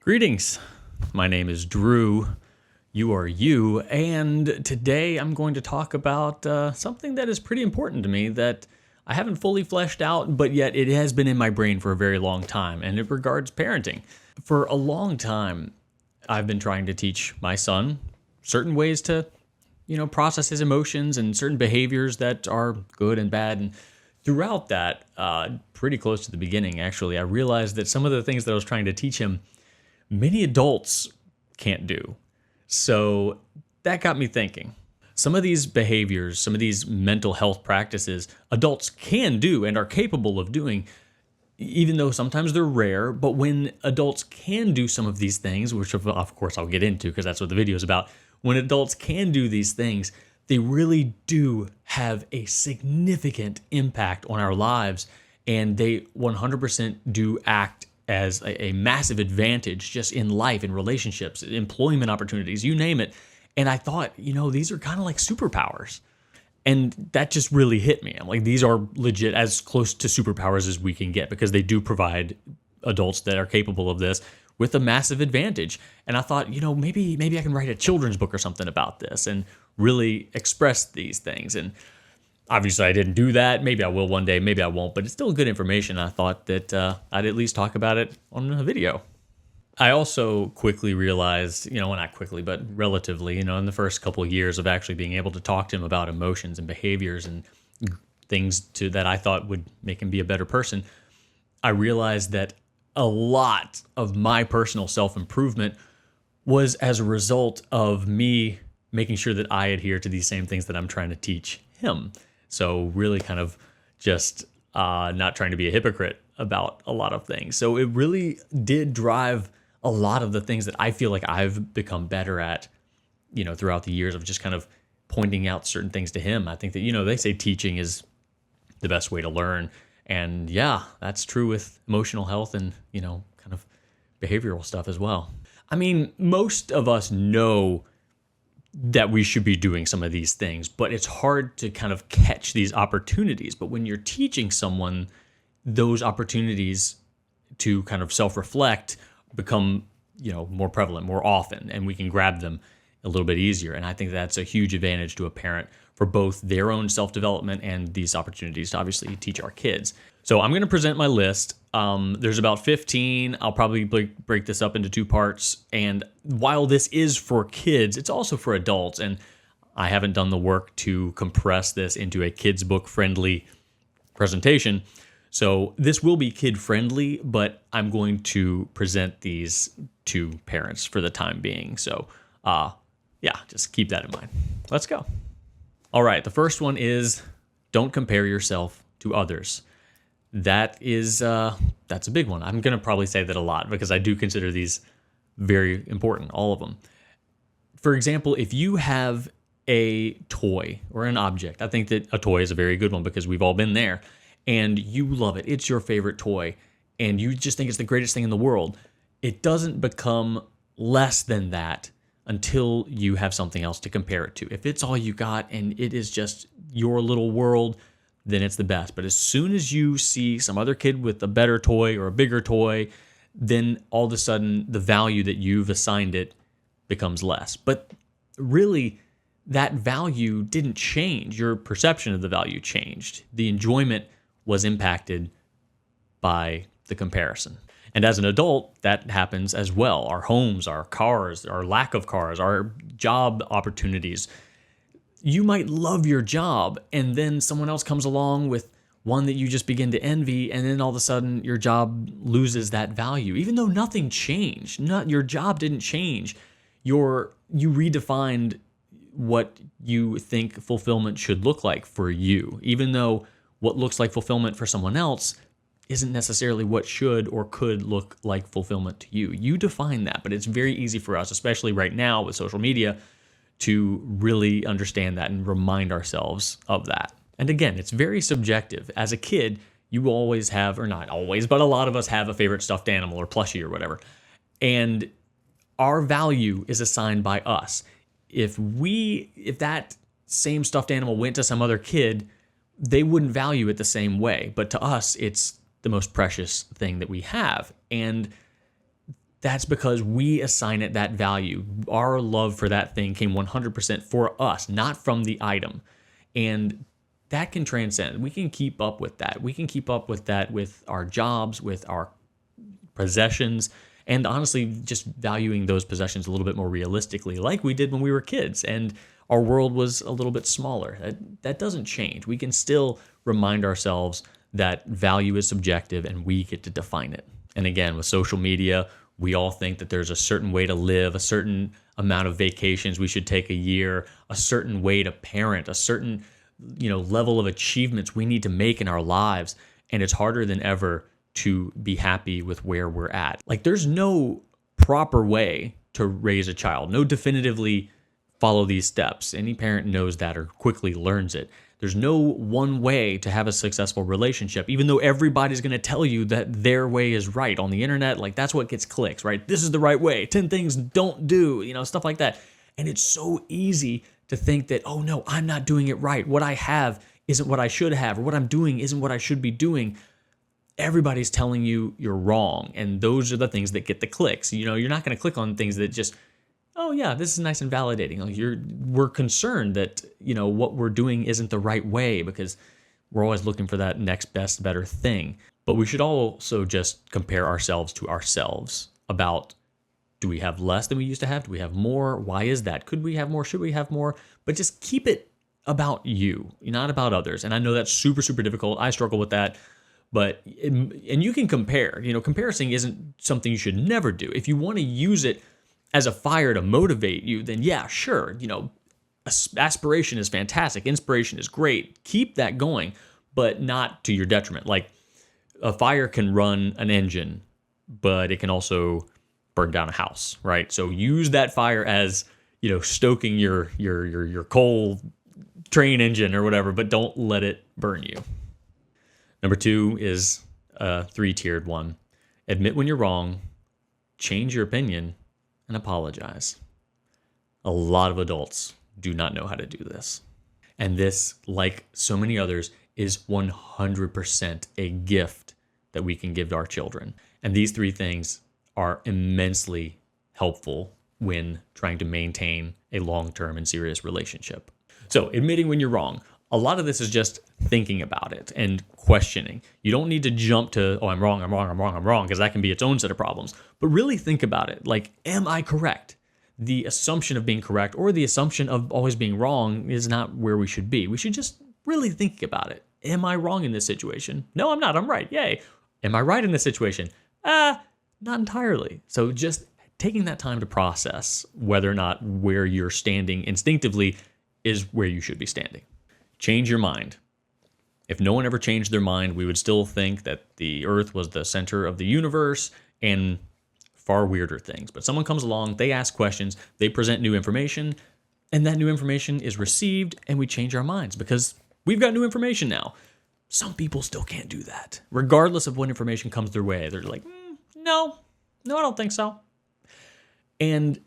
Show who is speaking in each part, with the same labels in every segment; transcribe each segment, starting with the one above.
Speaker 1: Greetings. My name is Drew. You are you. And today I'm going to talk about something that is pretty important to me that I haven't fully fleshed out, but yet it has been in my brain for a very long time. And it regards parenting. For a long time, I've been trying to teach my son certain ways to, process his emotions and certain behaviors that are good and bad. And throughout that, pretty close to the beginning, actually, I realized that some of the things that I was trying to teach him, many adults can't do. So that got me thinking. Some of these behaviors, some of these mental health practices, adults can do and are capable of doing, even though sometimes they're rare. But when adults can do some of these things, which of course I'll get into because that's what the video is about, when adults can do these things, they really do have a significant impact on our lives, and they 100% do act as a massive advantage just in life, in relationships, employment opportunities, you name it. And I thought, these are kind of like superpowers. And that just really hit me. I'm like, these are legit as close to superpowers as we can get because they do provide adults that are capable of this with a massive advantage. And I thought, maybe I can write a children's book or something about this and really express these things. And obviously, I didn't do that. Maybe I will one day, maybe I won't, but it's still good information. I thought that I'd at least talk about it on a video. I also quickly realized, well, not quickly, but relatively, in the first couple of years of actually being able to talk to him about emotions and behaviors and things that I thought would make him be a better person, I realized that a lot of my personal self-improvement was as a result of me making sure that I adhere to these same things that I'm trying to teach him. So really kind of just not trying to be a hypocrite about a lot of things. So it really did drive a lot of the things that I feel like I've become better at, throughout the years of just kind of pointing out certain things to him. I think that, they say teaching is the best way to learn. And yeah, that's true with emotional health and, kind of behavioral stuff as well. I mean, most of us know that we should be doing some of these things, but it's hard to kind of catch these opportunities. But when you're teaching someone, those opportunities to kind of self-reflect become, more prevalent, more often, and we can grab them a little bit easier. And I think that's a huge advantage to a parent for both their own self-development and these opportunities to obviously teach our kids. So I'm going to present my list. There's about 15. I'll probably break this up into two parts. And while this is for kids, it's also for adults. And I haven't done the work to compress this into a kids book friendly presentation. So this will be kid friendly, but I'm going to present these to parents for the time being. So just keep that in mind. Let's go. All right. The first one is don't compare yourself to others. That is, that's a big one. I'm going to probably say that a lot because I do consider these very important, all of them. For example, if you have a toy or an object, I think that a toy is a very good one because we've all been there, and you love it. It's your favorite toy, and you just think it's the greatest thing in the world. It doesn't become less than that until you have something else to compare it to. If it's all you got and it is just your little world, then it's the best. But as soon as you see some other kid with a better toy or a bigger toy, then all of a sudden the value that you've assigned it becomes less. But really, that value didn't change. Your perception of the value changed. The enjoyment was impacted by the comparison. And as an adult, that happens as well. Our homes, our cars, our lack of cars, our job opportunities. You might love your job, and then someone else comes along with one that you just begin to envy, and then all of a sudden your job loses that value, even though nothing changed. Your job didn't change. You redefined what you think fulfillment should look like for you, even though what looks like fulfillment for someone else isn't necessarily what should or could look like fulfillment to you. You define that, but it's very easy for us, especially right now with social media, to really understand that and remind ourselves of that. And again, it's very subjective. As a kid, you always have, or not always, but a lot of us have a favorite stuffed animal or plushie or whatever. And our value is assigned by us. If that same stuffed animal went to some other kid, they wouldn't value it the same way. But to us, it's the most precious thing that we have. And that's because we assign it that value. Our love for that thing came 100% for us, not from the item. And that can transcend. We can keep up with that. We can keep up with that with our jobs, with our possessions, and honestly, just valuing those possessions a little bit more realistically, like we did when we were kids and our world was a little bit smaller. That doesn't change. We can still remind ourselves that value is subjective and we get to define it. And again, with social media, we all think that there's a certain way to live, a certain amount of vacations we should take a year, a certain way to parent, a certain level of achievements we need to make in our lives. And it's harder than ever to be happy with where we're at. Like, there's no proper way to raise a child, no definitively follow these steps. Any parent knows that or quickly learns it. There's no one way to have a successful relationship, even though everybody's going to tell you that their way is right on the internet. Like, that's what gets clicks, right? This is the right way. 10 things don't do, stuff like that. And it's so easy to think that, oh no, I'm not doing it right. What I have isn't what I should have, or what I'm doing isn't what I should be doing. Everybody's telling you you're wrong. And those are the things that get the clicks. You're not going to click on things that just, oh yeah, this is nice and validating. Like, we're concerned that, what we're doing isn't the right way because we're always looking for that next best, better thing. But we should also just compare ourselves to ourselves about, do we have less than we used to have? Do we have more? Why is that? Could we have more? Should we have more? But just keep it about you, not about others. And I know that's super, super difficult. I struggle with that. But, and you can compare, comparison isn't something you should never do. If you want to use it as a fire to motivate you, then yeah, sure. Aspiration is fantastic. Inspiration is great. Keep that going, but not to your detriment. Like, a fire can run an engine, but it can also burn down a house, right? So use that fire as, stoking your coal train engine or whatever, but don't let it burn you. Number 2 is a 3-tiered one. Admit when you're wrong, change your opinion, and apologize. A lot of adults do not know how to do this. And this, like so many others, is 100% a gift that we can give to our children. And these 3 things are immensely helpful when trying to maintain a long-term and serious relationship. So, admitting when you're wrong. A lot of this is just thinking about it and questioning. You don't need to jump to, oh, I'm wrong, because that can be its own set of problems. But really think about it. Like, am I correct? The assumption of being correct or the assumption of always being wrong is not where we should be. We should just really think about it. Am I wrong in this situation? No, I'm not. I'm right. Yay. Am I right in this situation? Not entirely. So just taking that time to process whether or not where you're standing instinctively is where you should be standing. Change your mind. If no one ever changed their mind, we would still think that the earth was the center of the universe and far weirder things. But someone comes along, they ask questions, they present new information, and that new information is received, and we change our minds because we've got new information now. Some people still can't do that. Regardless of what information comes their way, they're like, no, I don't think so. And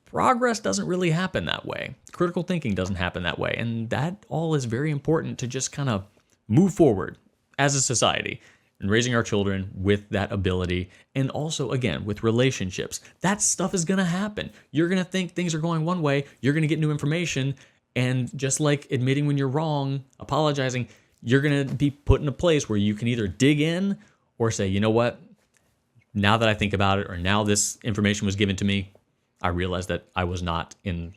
Speaker 1: progress doesn't really happen that way. Critical thinking doesn't happen that way. And that all is very important to just kind of move forward as a society and raising our children with that ability. And also, again, with relationships, that stuff is going to happen. You're going to think things are going one way. You're going to get new information. And just like admitting when you're wrong, apologizing, you're going to be put in a place where you can either dig in or say, you know what? Now that I think about it, or now this information was given to me, I realized that I was not in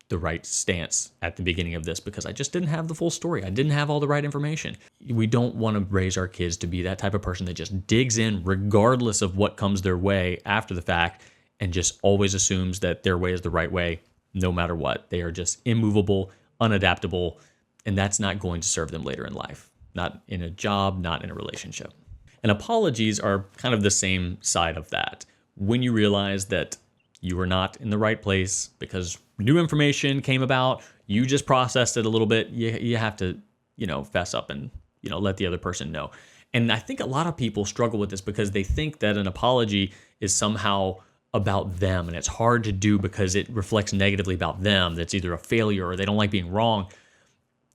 Speaker 1: the right stance at the beginning of this because I just didn't have the full story. I didn't have all the right information. We don't want to raise our kids to be that type of person that just digs in regardless of what comes their way after the fact and just always assumes that their way is the right way no matter what. They are just immovable, unadaptable, and that's not going to serve them later in life. Not in a job, not in a relationship. And apologies are kind of the same side of that. When you realize that you were not in the right place because new information came about, you just processed it a little bit, you have to, fess up and, let the other person know. And I think a lot of people struggle with this because they think that an apology is somehow about them, and it's hard to do because it reflects negatively about them. That's either a failure or they don't like being wrong.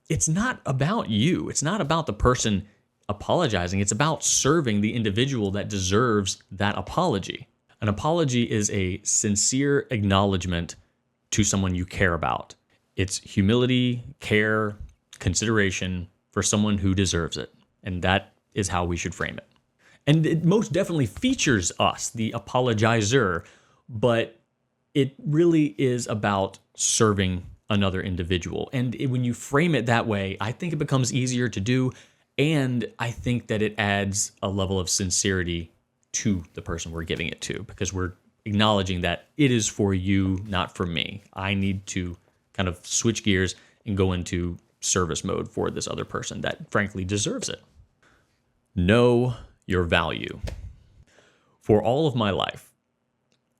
Speaker 1: It's not about you. It's not about the person apologizing. It's about serving the individual that deserves that apology. An apology is a sincere acknowledgement to someone you care about. It's humility, care, consideration for someone who deserves it. And that is how we should frame it. And it most definitely features us, the apologizer, but it really is about serving another individual. And when you frame it that way, I think it becomes easier to do. And I think that it adds a level of sincerity to the person we're giving it to, because we're acknowledging that it is for you, not for me. I need to kind of switch gears and go into service mode for this other person that frankly deserves it. Know your value. For all of my life,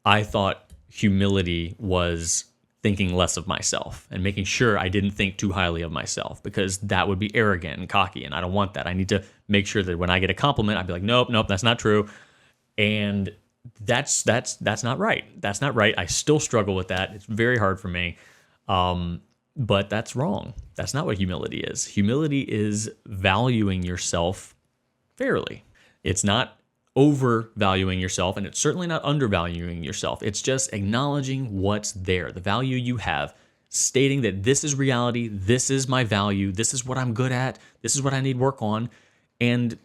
Speaker 1: I thought humility was thinking less of myself and making sure I didn't think too highly of myself, because that would be arrogant and cocky, and I don't want that. I need to make sure that when I get a compliment, I'd be like, nope, that's not true. And that's not right. That's not right. I still struggle with that. It's very hard for me. But that's wrong. That's not what humility is. Humility is valuing yourself fairly. It's not overvaluing yourself, and it's certainly not undervaluing yourself. It's just acknowledging what's there, the value you have, stating that this is reality, this is my value, this is what I'm good at, this is what I need work on, and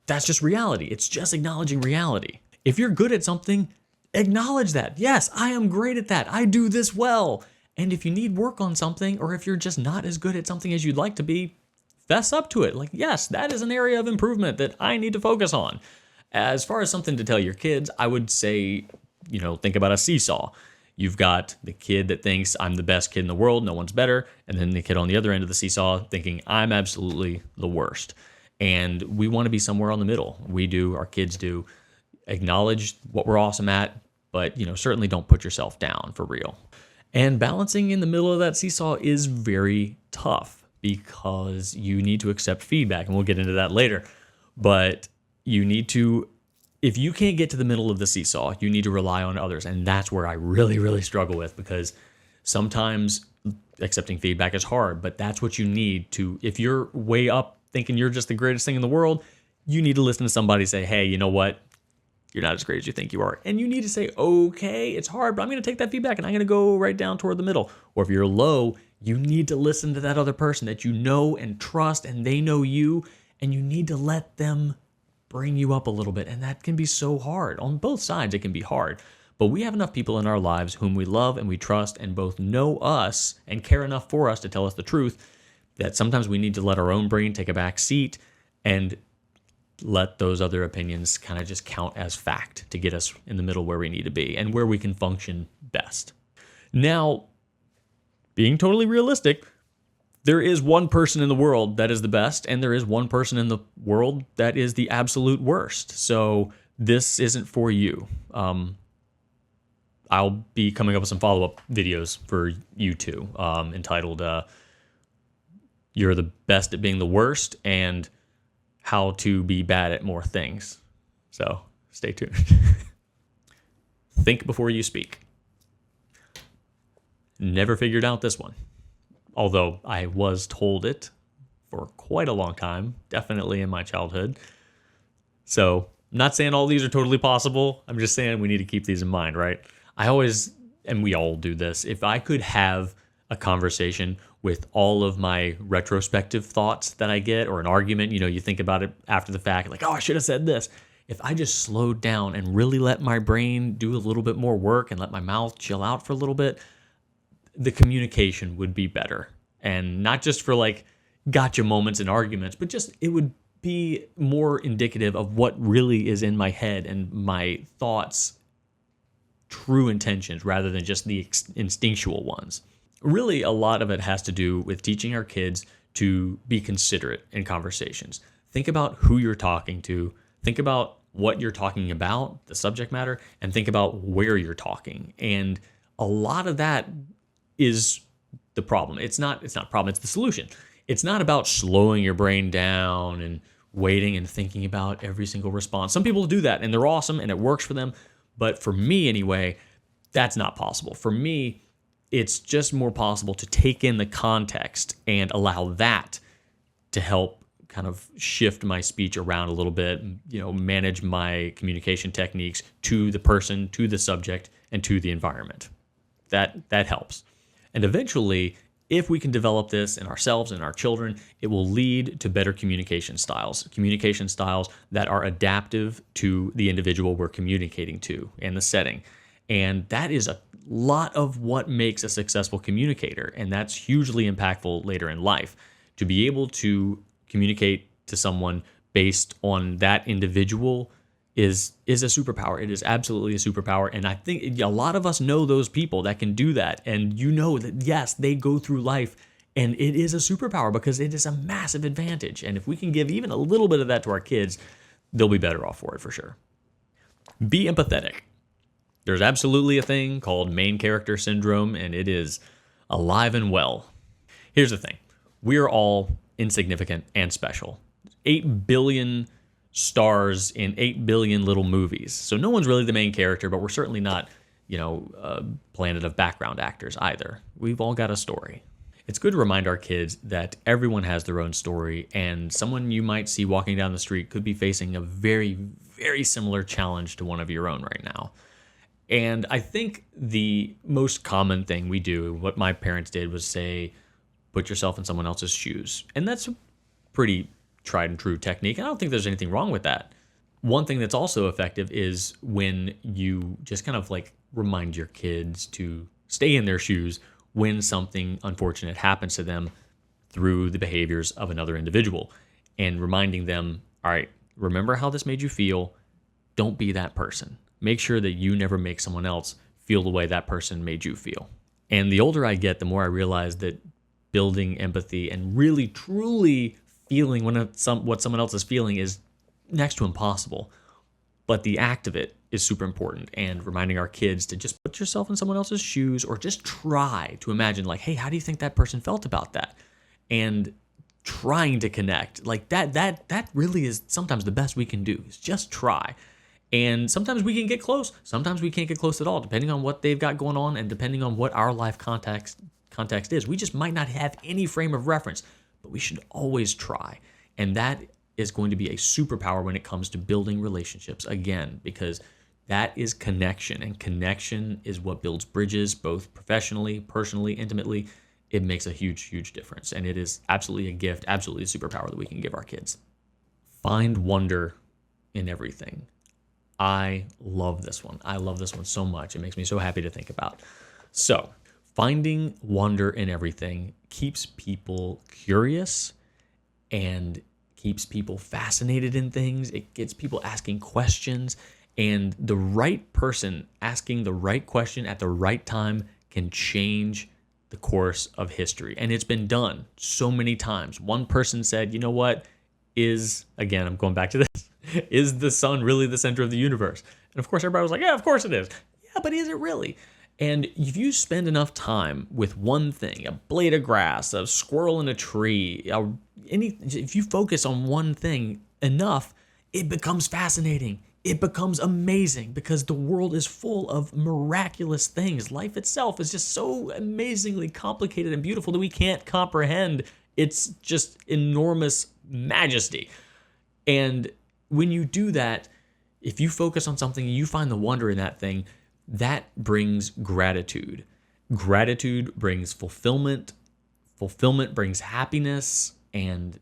Speaker 1: that's just reality. It's just acknowledging reality. If you're good at something, acknowledge that. Yes, I am great at that. I do this well. And if you need work on something, or if you're just not as good at something as you'd like to be, fess up to it. Like, yes, that is an area of improvement that I need to focus on. As far as something to tell your kids, I would say, think about a seesaw. You've got the kid that thinks I'm the best kid in the world, no one's better, and then the kid on the other end of the seesaw thinking I'm absolutely the worst. And we want to be somewhere on the middle. We do, our kids do. Acknowledge what we're awesome at, but certainly don't put yourself down for real. And balancing in the middle of that seesaw is very tough, because you need to accept feedback, and we'll get into that later. But you need to, if you can't get to the middle of the seesaw, you need to rely on others. And that's where I really, really struggle with, because sometimes accepting feedback is hard, but that's what you need to, if you're way up thinking you're just the greatest thing in the world, you need to listen to somebody say, hey, you know what? You're not as great as you think you are. And you need to say, okay, it's hard, but I'm going to take that feedback and I'm going to go right down toward the middle. Or if you're low, you need to listen to that other person that you know and trust, and they know you, and you need to let them bring you up a little bit. And that can be so hard. On both sides, it can be hard. But we have enough people in our lives whom we love and we trust and both know us and care enough for us to tell us the truth, that sometimes we need to let our own brain take a back seat and let those other opinions kind of just count as fact to get us in the middle where we need to be and where we can function best. Now, being totally realistic, there is one person in the world that is the best, and there is one person in the world that is the absolute worst. So this isn't for you. I'll be coming up with some follow-up videos for you two, entitled You're the Best at Being the Worst and How to Be Bad at More Things. So stay tuned. Think before you speak. Never figured out this one, although I was told it for quite a long time, definitely in my childhood. So I'm not saying all these are totally possible. I'm just saying we need to keep these in mind, right? I always, and we all do this, if I could have a conversation with all of my retrospective thoughts that I get, or an argument, you think about it after the fact, like, oh, I should have said this. If I just slowed down and really let my brain do a little bit more work and let my mouth chill out for a little bit, the communication would be better. And not just for like gotcha moments and arguments, but just it would be more indicative of what really is in my head and my thoughts, true intentions, rather than just the instinctual ones. Really, a lot of it has to do with teaching our kids to be considerate in conversations. Think about who you're talking to. Think about what you're talking about, the subject matter, and think about where you're talking. And a lot of that is the problem. It's not a problem, it's the solution. It's not about slowing your brain down and waiting and thinking about every single response. Some people do that and they're awesome and it works for them. But for me anyway, that's not possible. For me, it's just more possible to take in the context and allow that to help kind of shift my speech around a little bit, manage my communication techniques to the person, to the subject, and to the environment. That helps. And eventually, if we can develop this in ourselves and our children, it will lead to better communication styles that are adaptive to the individual we're communicating to and the setting. And that is a lot of what makes a successful communicator. And that's hugely impactful later in life. To be able to communicate to someone based on that individual is a superpower. It is absolutely a superpower. And I think a lot of us know those people that can do that. And that, yes, they go through life and it is a superpower because it is a massive advantage. And if we can give even a little bit of that to our kids, they'll be better off for it for sure. Be empathetic. There's absolutely a thing called main character syndrome, and it is alive and well. Here's the thing. We're all insignificant and special. 8 billion stars in 8 billion little movies. So no one's really the main character, but we're certainly not, a planet of background actors either. We've all got a story. It's good to remind our kids that everyone has their own story, and someone you might see walking down the street could be facing a very, very similar challenge to one of your own right now. And I think the most common thing we do, what my parents did, was say, put yourself in someone else's shoes. And that's a pretty tried and true technique. And I don't think there's anything wrong with that. One thing that's also effective is when you just kind of like remind your kids to stay in their shoes when something unfortunate happens to them through the behaviors of another individual, and reminding them, all right, remember how this made you feel. Don't be that person. Make sure that you never make someone else feel the way that person made you feel. And the older I get, the more I realize that building empathy and really, truly feeling what someone else is feeling is next to impossible. But the act of it is super important, and reminding our kids to just put yourself in someone else's shoes, or just try to imagine, like, hey, how do you think that person felt about that? And trying to connect. Like that really is sometimes the best we can do, is just try. And sometimes we can get close. Sometimes we can't get close at all, depending on what they've got going on and depending on what our life context is. We just might not have any frame of reference, but we should always try. And that is going to be a superpower when it comes to building relationships, again, because that is connection. And connection is what builds bridges, both professionally, personally, intimately. It makes a huge, huge difference. And it is absolutely a gift, absolutely a superpower that we can give our kids. Find wonder in everything. I love this one. I love this one so much. It makes me so happy to think about. So, finding wonder in everything keeps people curious and keeps people fascinated in things. It gets people asking questions, and the right person asking the right question at the right time can change the course of history. And it's been done so many times. One person said, you know what, again, I'm going back to this, is the sun really the center of the universe? And of course, everybody was like, yeah, of course it is. Yeah, but is it really? And if you spend enough time with one thing, a blade of grass, a squirrel in a tree, if you focus on one thing enough, it becomes fascinating. It becomes amazing, because the world is full of miraculous things. Life itself is just so amazingly complicated and beautiful that we can't comprehend its just enormous majesty. And when you do that, if you focus on something and you find the wonder in that thing, that brings gratitude. Gratitude brings fulfillment. Fulfillment brings happiness. And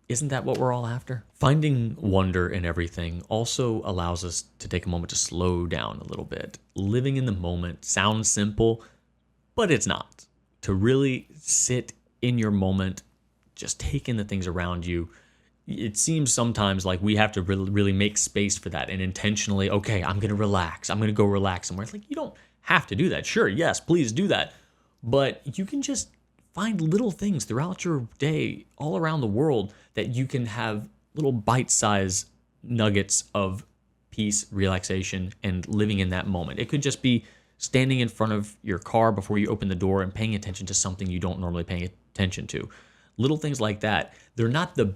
Speaker 1: isn't that what we're all after? Finding wonder in everything also allows us to take a moment to slow down a little bit. Living in the moment sounds simple, but it's not. To really sit in your moment, just take in the things around you. It seems sometimes like we have to really make space for that and intentionally, okay, I'm going to relax. I'm going to go relax somewhere. It's like, you don't have to do that. Sure, yes, please do that. But you can just find little things throughout your day all around the world that you can have little bite-sized nuggets of peace, relaxation, and living in that moment. It could just be standing in front of your car before you open the door and paying attention to something you don't normally pay attention to. Little things like that. They're not the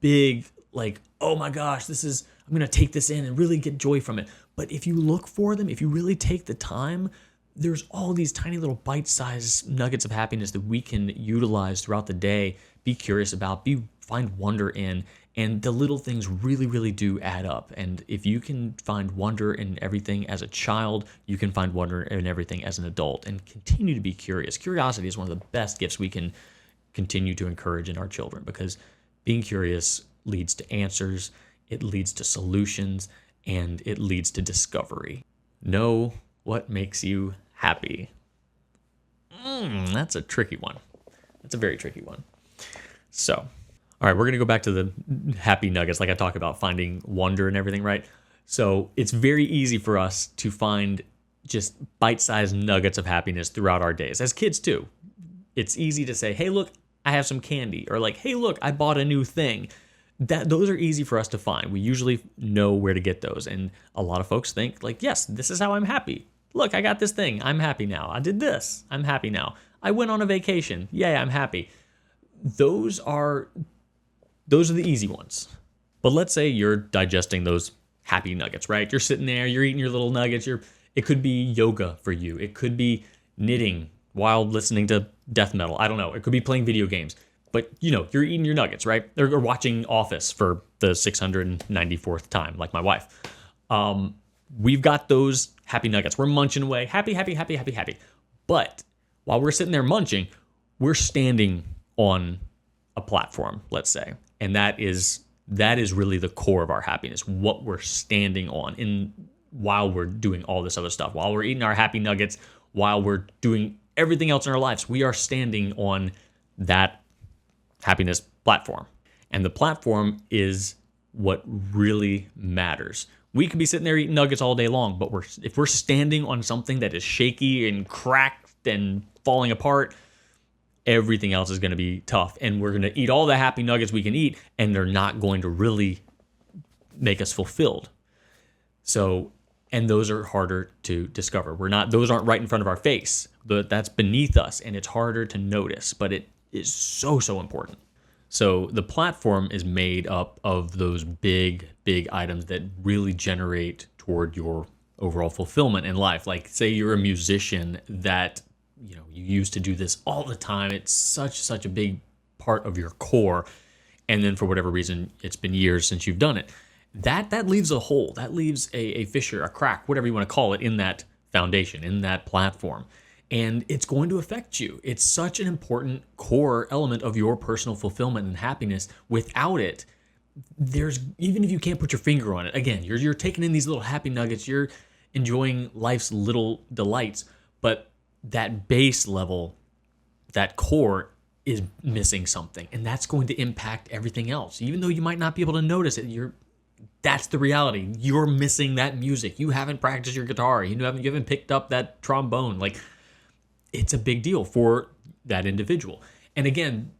Speaker 1: big, like, oh my gosh, I'm going to take this in and really get joy from it. But if you look for them, if you really take the time, there's all these tiny little bite-sized nuggets of happiness that we can utilize throughout the day, be curious about, be find wonder in. And the little things really, really do add up. And if you can find wonder in everything as a child, you can find wonder in everything as an adult and continue to be curious. Curiosity is one of the best gifts we can continue to encourage in our children, because being curious leads to answers, it leads to solutions, and it leads to discovery. Know what makes you happy. That's a tricky one. That's a very tricky one. So, all right, we're going to go back to the happy nuggets, like I talked about finding wonder and everything, right? So it's very easy for us to find just bite-sized nuggets of happiness throughout our days, as kids too. It's easy to say, hey, look, I have some candy, or like, hey, look, I bought a new thing. Those are easy for us to find. We usually know where to get those. And a lot of folks think like, yes, this is how I'm happy. Look, I got this thing. I'm happy now. I did this. I'm happy now. I went on a vacation. Yay, I'm happy. Those are the easy ones. But let's say you're digesting those happy nuggets, right? You're sitting there, you're eating your little nuggets. It could be yoga for you. It could be knitting while listening to death metal. I don't know. It could be playing video games. But, you're eating your nuggets, right? Or watching Office for the 694th time, like my wife. We've got those happy nuggets. We're munching away. Happy, happy, happy, happy, happy. But while we're sitting there munching, we're standing on a platform, let's say. And that is really the core of our happiness, what we're standing on while we're doing all this other stuff. While we're eating our happy nuggets, while we're doing everything else in our lives, we are standing on that happiness platform. And the platform is what really matters. We could be sitting there eating nuggets all day long, but if we're standing on something that is shaky and cracked and falling apart, everything else is going to be tough. And we're going to eat all the happy nuggets we can eat, and they're not going to really make us fulfilled. So, and those are harder to discover. Those aren't right in front of our face. That's beneath us, and it's harder to notice, but it is so, so important. So the platform is made up of those big, big items that really generate toward your overall fulfillment in life. Like, say you're a musician that, you used to do this all the time. It's such a big part of your core. And then for whatever reason, it's been years since you've done it. That leaves a hole. That leaves a fissure, a crack, whatever you want to call it, in that foundation, in that platform. And it's going to affect you. It's such an important core element of your personal fulfillment and happiness. Without it, even if you can't put your finger on it, again, you're taking in these little happy nuggets, you're enjoying life's little delights, but that base level, that core is missing something, and that's going to impact everything else. Even though you might not be able to notice it, that's the reality. You're missing that music. You haven't practiced your guitar. You haven't picked up that trombone. Like, it's a big deal for that individual. And again,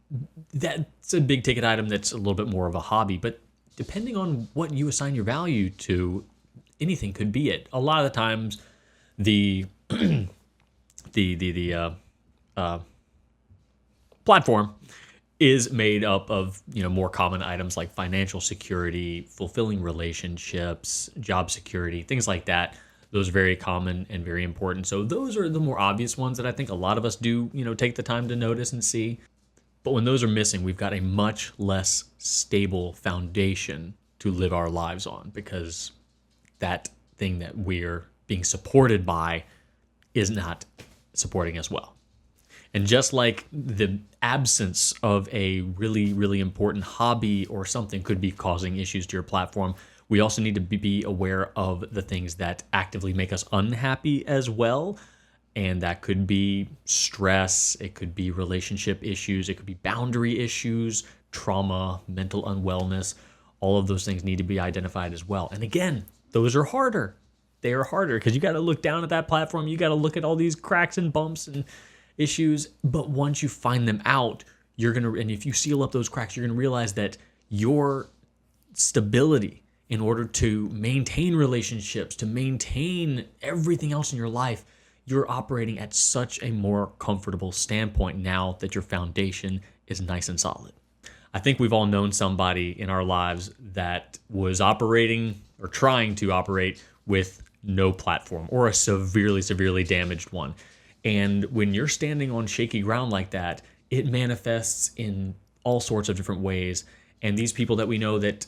Speaker 1: that's a big ticket item that's a little bit more of a hobby, but depending on what you assign your value to, anything could be it. A lot of the times the platform is made up of, more common items like financial security, fulfilling relationships, job security, things like that. Those are very common and very important. So those are the more obvious ones that I think a lot of us do, take the time to notice and see. But when those are missing, we've got a much less stable foundation to live our lives on, because that thing that we're being supported by is not supporting us well. And just like the absence of a really, really important hobby or something could be causing issues to your platform, we also need to be aware of the things that actively make us unhappy as well. And that could be stress, it could be relationship issues, it could be boundary issues, trauma, mental unwellness. All of those things need to be identified as well. And again, those are harder. They are harder because you got to look down at that platform. You got to look at all these cracks and bumps and issues. But once you find them out, and if you seal up those cracks, you're going to realize that your stability, in order to maintain relationships, to maintain everything else in your life, you're operating at such a more comfortable standpoint now that your foundation is nice and solid. I think we've all known somebody in our lives that was operating or trying to operate with no platform, or a severely, severely damaged one. And when you're standing on shaky ground like that, it manifests in all sorts of different ways. And these people that we know that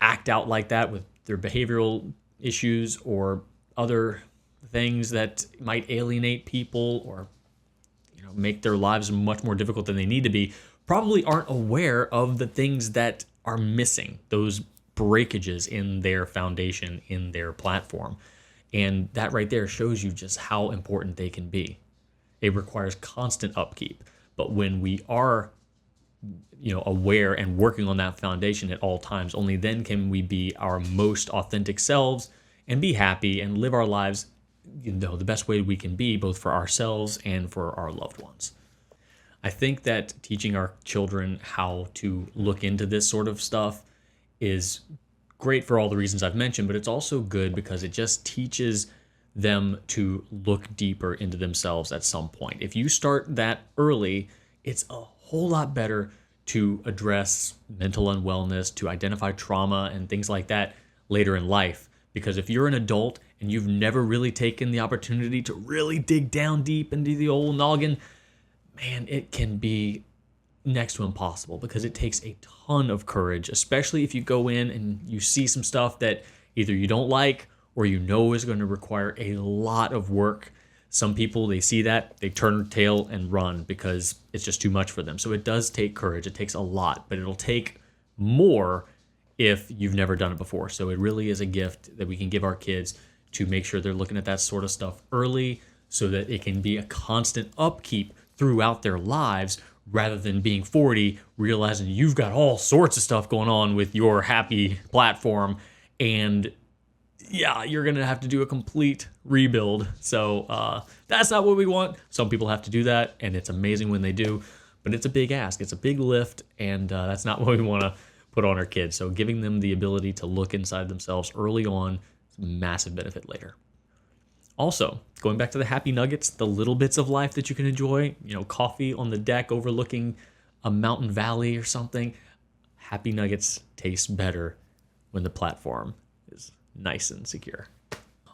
Speaker 1: act out like that with their behavioral issues or other things that might alienate people or make their lives much more difficult than they need to be, probably aren't aware of the things that are missing, those breakages in their foundation, in their platform. And that right there shows you just how important they can be. It requires constant upkeep. But when we are aware and working on that foundation at all times, only then can we be our most authentic selves and be happy and live our lives the best way we can be, both for ourselves and for our loved ones. I think that teaching our children how to look into this sort of stuff is great for all the reasons I've mentioned, but it's also good because it just teaches them to look deeper into themselves at some point. If you start that early, it's a whole lot better to address mental unwellness, to identify trauma and things like that later in life. Because if you're an adult and you've never really taken the opportunity to really dig down deep into the old noggin, man, it can be next to impossible because it takes a ton of courage, especially if you go in and you see some stuff that either you don't like or is going to require a lot of work. Some people, they see that, they turn tail and run because it's just too much for them. So it does take courage. It takes a lot, but it'll take more if you've never done it before. So it really is a gift that we can give our kids to make sure they're looking at that sort of stuff early so that it can be a constant upkeep throughout their lives rather than being 40, realizing you've got all sorts of stuff going on with your happy platform and you're going to have to do a complete rebuild. So that's not what we want. Some people have to do that, and it's amazing when they do, but it's a big ask. It's a big lift, and that's not what we want to put on our kids. So giving them the ability to look inside themselves early on is a massive benefit later. Also, going back to the happy nuggets, the little bits of life that you can enjoy, coffee on the deck overlooking a mountain valley or something. Happy nuggets taste better when the platform is nice and secure.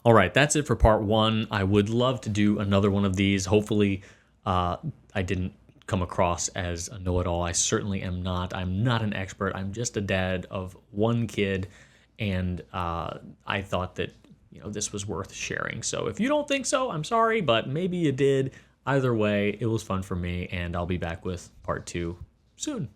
Speaker 1: All right, that's it for part 1. I would love to do another one of these. Hopefully, I didn't come across as a know-it-all. I certainly am not. I'm not an expert. I'm just a dad of one kid, and I thought that this was worth sharing. So if you don't think so, I'm sorry, but maybe you did. Either way, it was fun for me, and I'll be back with part 2 soon.